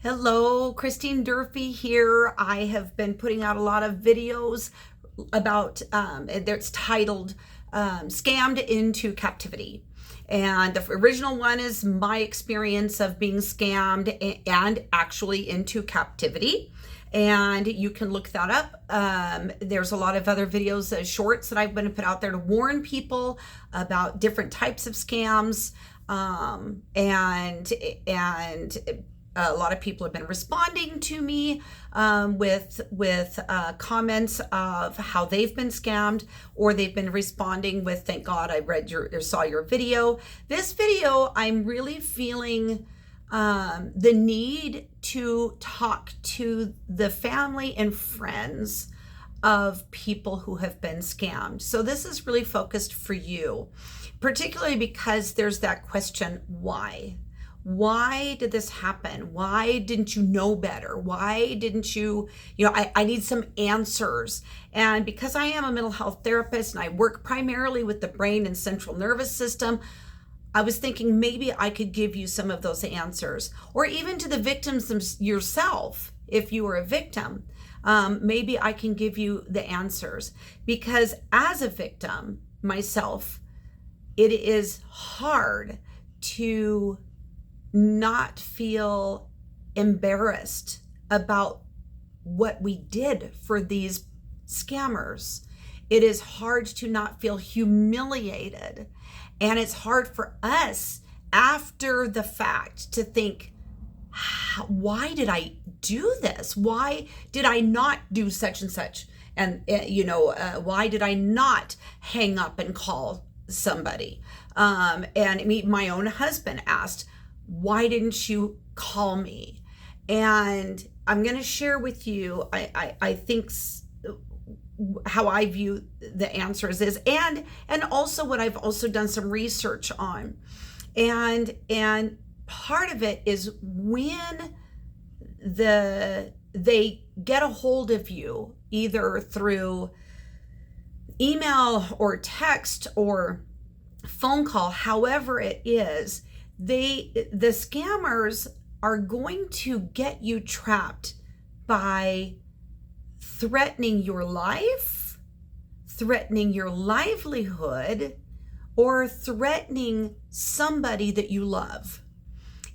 Hello, Christine Durfee here. I have been putting out a lot of videos about, it's titled Scammed into Captivity. And the original one is my experience of being scammed and actually into captivity. And you can look that up. There's a lot of other videos, shorts that I've been put out there to warn people about different types of scams. And a lot of people have been responding to me with comments of how they've been scammed, or they've been responding with, "Thank God I saw your video." This video, I'm really feeling the need to talk to the family and friends of people who have been scammed. So this is really focused for you, particularly because there's that question, why? Why did this happen? Why didn't you know better? Why didn't you, I need some answers. And because I am a mental health therapist and I work primarily with the brain and central nervous system, I was thinking maybe I could give you some of those answers, or even to the victims yourself. If you were a victim, maybe I can give you the answers, because as a victim myself, it is hard to not feel embarrassed about what we did for these scammers. It is hard to not feel humiliated. And it's hard for us after the fact to think, why did I do this? Why did I not do such and such? And, why did I not hang up and call somebody? And my own husband asked, "Why didn't you call me?" And I'm going to share with you, I think, how I view the answers is, and also what I've also done some research on. And part of it is when they get a hold of you, either through email or text or phone call, however it is, the scammers are going to get you trapped by threatening your life, threatening your livelihood, or threatening somebody that you love.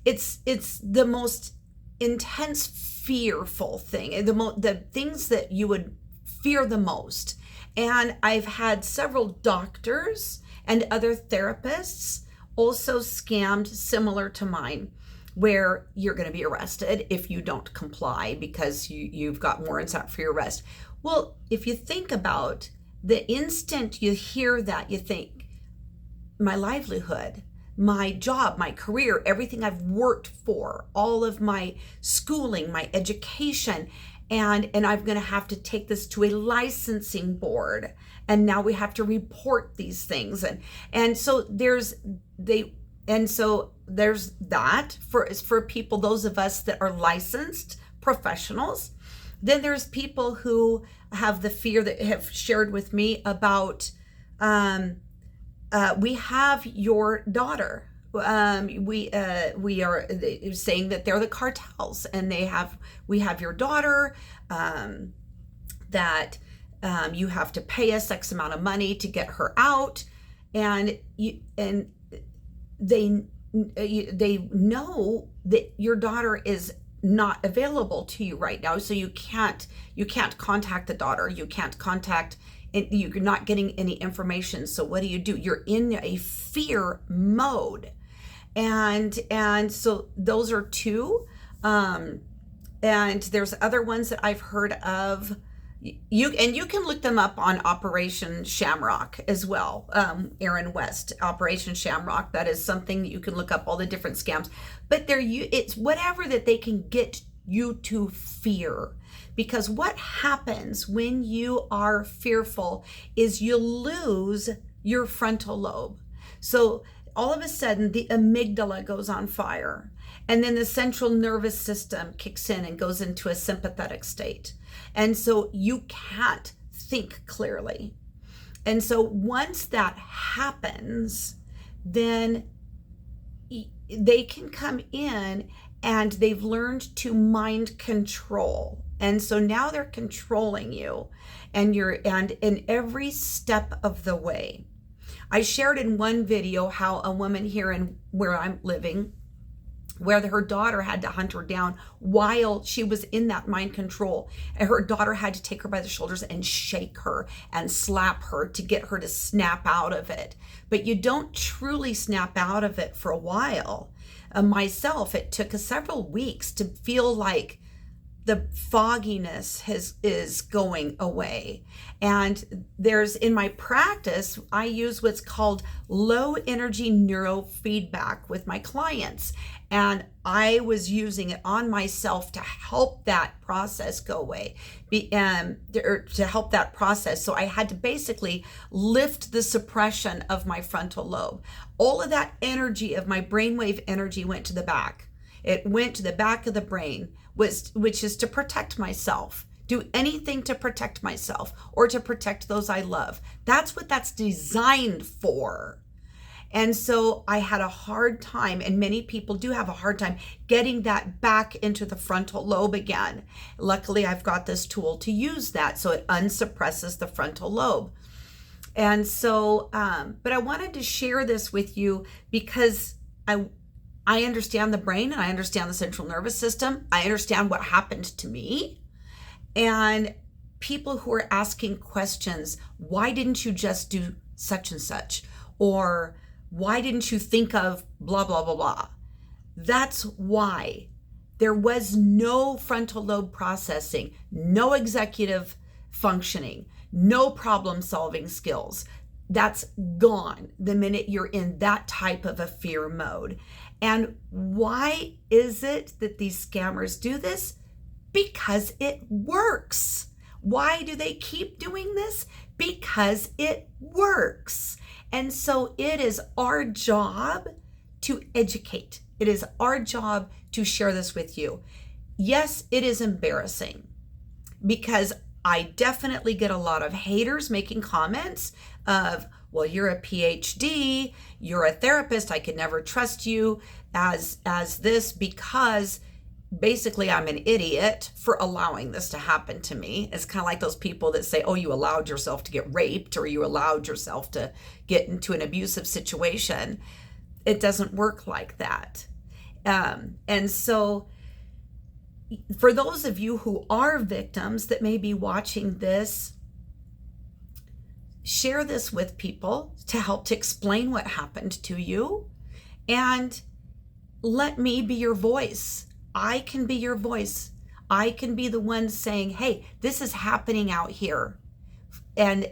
It's the most intense, fearful thing, the things that you would fear the most. And I've had several doctors and other therapists also scammed similar to mine, where you're going to be arrested if you don't comply because you've got warrants out for your arrest. Well, if you think about the instant you hear that, you think, my livelihood, my job, my career, everything I've worked for, all of my schooling, my education, and I'm going to have to take this to a licensing board, and now we have to report these things, and so there's that for people, those of us that are licensed professionals. Then there's people who have the fear, that have shared with me about, we have your daughter. We are saying that they're the cartels, and we have your daughter, that you have to pay us X amount of money to get her out, and they know that your daughter is not available to you right now, so you can't contact the daughter, you can't contact, you're not getting any information. So what do? You're in a fear mode, and so those are two, and there's other ones that I've heard of. You can look them up on Operation Shamrock as well. Aaron West, Operation Shamrock. That is something that you can look up, all the different scams. But it's whatever that they can get you to fear. Because what happens when you are fearful is you lose your frontal lobe. So all of a sudden the amygdala goes on fire, and then the central nervous system kicks in and goes into a sympathetic state. And so you can't think clearly. And so once that happens, then they can come in and they've learned to mind control. And so now they're controlling you, and in every step of the way. I shared in one video how a woman here in where I'm living, where her daughter had to hunt her down while she was in that mind control. And her daughter had to take her by the shoulders and shake her and slap her to get her to snap out of it. But you don't truly snap out of it for a while. Myself, it took several weeks to feel like the fogginess is going away. And there's, in my practice, I use what's called low energy neurofeedback with my clients. And I was using it on myself to help that process go away, or to help that process. So I had to basically lift the suppression of my frontal lobe. All of that energy of my brainwave energy went to the back. It went to the back of the brain, which is to protect myself, do anything to protect myself or to protect those I love. That's what that's designed for. And so I had a hard time, and many people do have a hard time getting that back into the frontal lobe again. Luckily, I've got this tool to use that, so it unsuppresses the frontal lobe. And so, but I wanted to share this with you because I understand the brain, and I understand the central nervous system. I understand what happened to me. And people who are asking questions, why didn't you just do such and such? Or why didn't you think of blah, blah, blah, blah? That's why. There was no frontal lobe processing, no executive functioning, no problem solving skills. That's gone the minute you're in that type of a fear mode. And why is it that these scammers do this? Because it works. Why do they keep doing this? Because it works. And so it is our job to educate. It is our job to share this with you. Yes, it is embarrassing because I definitely get a lot of haters making comments of, well, you're a Ph.D., you're a therapist, I could never trust you as this, because basically I'm an idiot for allowing this to happen to me. It's kind of like those people that say, oh, you allowed yourself to get raped, or you allowed yourself to get into an abusive situation. It doesn't work like that. And so for those of you who are victims that may be watching this, share this with people to help to explain what happened to you, and let me be your voice. I can be your voice. I can be the one saying, hey, this is happening out here. And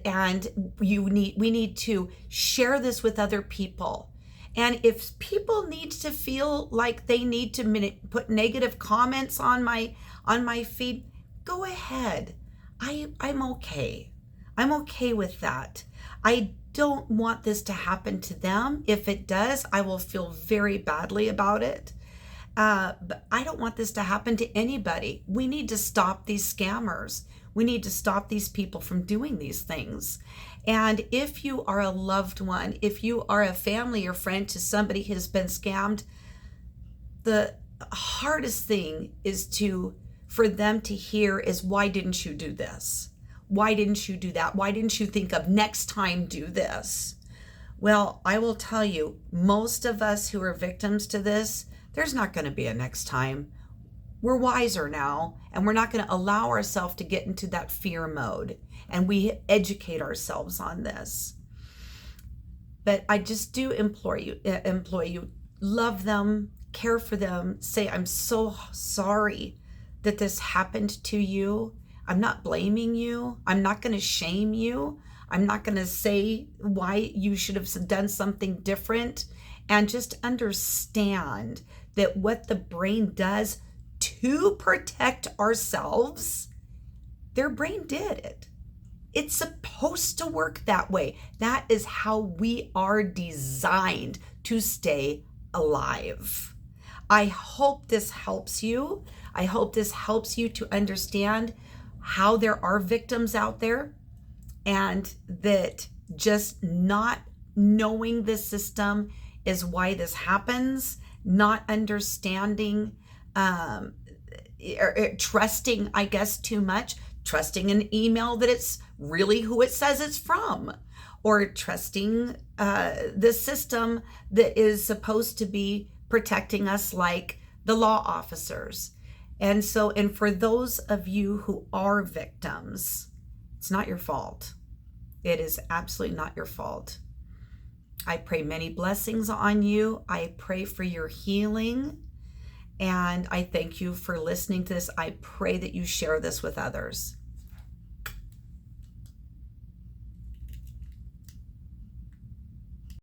we need to share this with other people. And if people need to feel like they need to put negative comments on my feed, go ahead. I'm okay. I'm okay with that. I don't want this to happen to them. If it does, I will feel very badly about it. But I don't want this to happen to anybody. We need to stop these scammers. We need to stop these people from doing these things. And if you are a loved one, if you are a family or friend to somebody who has been scammed, the hardest thing is for them to hear is, why didn't you do this? Why didn't you do that? Why didn't you think of next time do this? Well, I will tell you, most of us who are victims to this, there's not going to be a next time. We're wiser now, and we're not going to allow ourselves to get into that fear mode, and we educate ourselves on this. But I just do implore you, love them, care for them, say, I'm so sorry that this happened to you. I'm not blaming you. I'm not going to shame you. I'm not going to say why you should have done something different. And just understand that what the brain does to protect ourselves, their brain did it. It's supposed to work that way. That is how we are designed to stay alive. I hope this helps you. I hope this helps you to understand how there are victims out there, and that just not knowing the system is why this happens, not understanding um, or trusting, I guess, too much, trusting an email that it's really who it says it's from, or trusting the system that is supposed to be protecting us, like the law officers. And so, and for those of you who are victims, it's not your fault. It is absolutely not your fault. I pray many blessings on you. I pray for your healing. And I thank you for listening to this. I pray that you share this with others.